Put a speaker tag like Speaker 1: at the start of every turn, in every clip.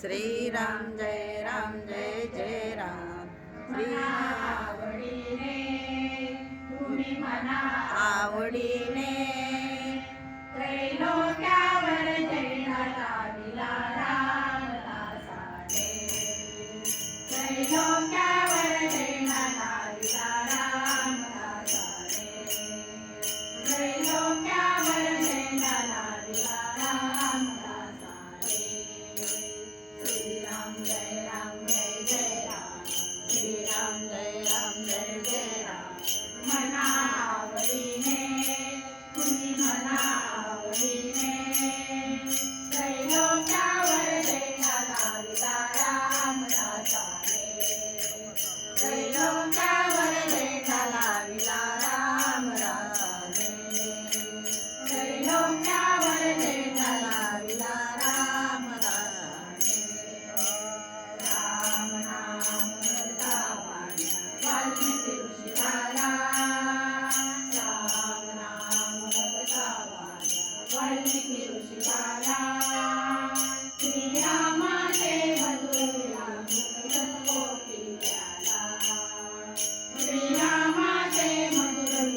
Speaker 1: श्रीराम जय राम जय जय राम.
Speaker 2: आवडीने तुम्ही मना
Speaker 1: आवडीने
Speaker 2: त्रैलोक्यावर जैनाला दिला रामदासाने. त्रैलोक्यावर जैनाला दिला रामदासाने. त्रैलोक्यावर जैनाला दिला रामदासाने. श्रीराम जय राम जय जय राम. श्रीराम जय राम जय जय राम. मना आवडीने तुम्ही मना आवडीने त्रैलोक्यावर जैनाला दिला रामदासाने. त्रैलोक्यावर जैनाला दिला रामदासाने. त्रैलोक्यावर जैनाला दिला रामदासाने. राम नाम करता वाल्मिकी ऋषी झाला. राम नाम करता वाल्मिकी ऋषी झाला. श्रीरामाचे मधुर शतकोटी प्याला. श्रीरामाचे मधुर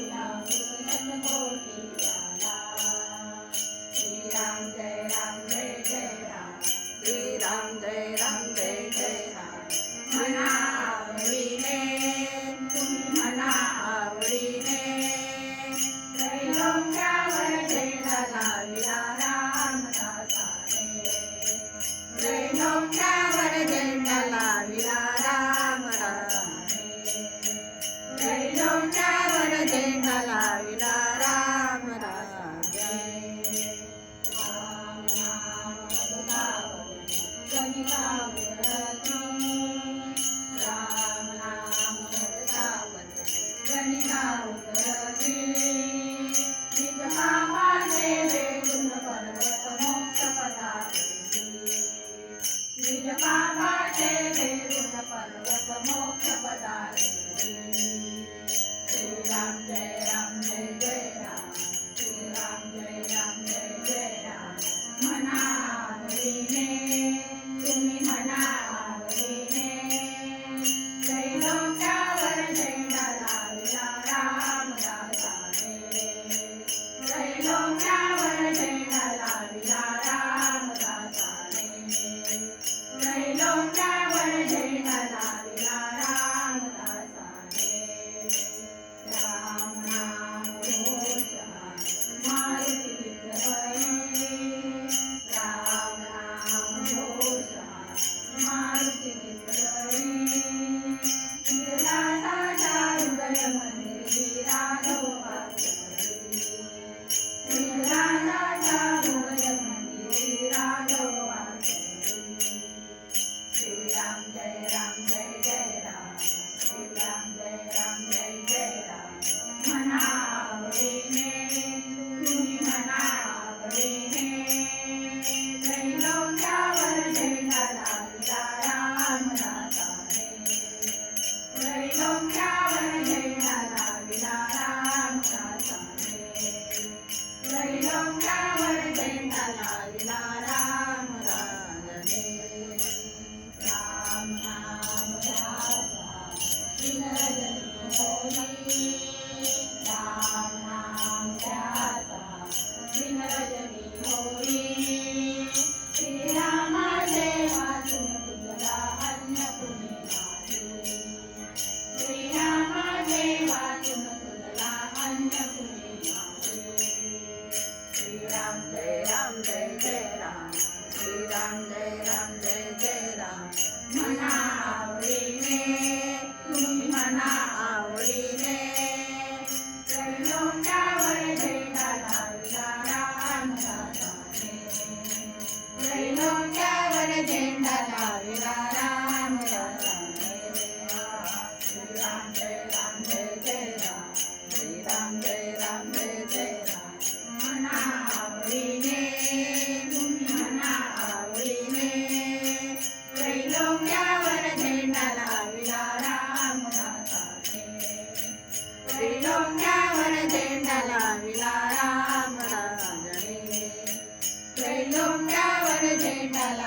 Speaker 2: शतकोटी प्याला. श्रीराम जय राम जय जय राम.
Speaker 1: श्रीराम जय राम जय जय राम.
Speaker 2: मना आवडीने तुम्ही मना आवडीने त्रैलोक्यावर जैनाला दिला रामदासाने. त्रैलोक्यावर जैनाला दिला रामदासाने. त्रैलोक्यावर जैनाला दिला रामदासाने. राम नाम जगावं गणितावरती. राम नाम जगावं गणितावरती. निज पापाचे वेगुण पर्वत मोक्षपदावरती. निज पापाचे वेगुण पर्वत मोक्षपदावरती. श्रीराम जय राम जय जय राम. श्रीराम जय राम जय जय राम. मना आवडीने तुम्ही मना आवडीने त्रैलोक्यावर जैनाला दिला रामदासाने. त्रैलोक्यावर जैनाला दिला रामदासाने. त्रैलोक्यावर जैनाला दिला रामदासाने. राम नाम घोषा मारुती विक्रमणे. राम नाम घोषा मारुती विक्रमणे. विलासाच्या हृदय मंदिरी राघव वासवरी. विलासाच्या हृदय मंदिरी राघव वासवरी. श्रीराम जय राम जय जय राम. श्रीराम जय राम जय जय राम. मना आवडीने तुम्ही मना आवडीने त्रैलोक्यावर जैनाला दिला रामदासाने. त्रैलोक्यावर जैनाला दिला रामदासाने. त्रैलोक्यावर जैनाला दिला रामदासाने. राम नाम ध्यासा विनरजनी होई. राम नाम ध्यासा विनरजनी होई. श्रीरामाचे वाचून तुझला अन्य कुणी नाही. श्रीरामाचे वाचून तुझला अन्य कुणी नाही. श्रीराम
Speaker 1: जय राम जय जय राम. श्रीराम जय राम जय जय राम.
Speaker 2: मना आवडीने तुम्ही मना आवडीने त्रैलोक्यावर जैनाला दिला रामदासाने. त्रैलोक्यावर जैनाला दिला रामदासाने.
Speaker 1: श्रीराम जय राम जय जय राम. श्रीराम जय राम जय जय राम.
Speaker 2: मना आवडीने तुम्ही मना आवडीने त्रैलोक्यावर जैनाला दिला रामदासाने. त्रैलोक्यावर जैनाला दिला रामदासाने. त्रैलोक्यावर
Speaker 1: वर झेंडा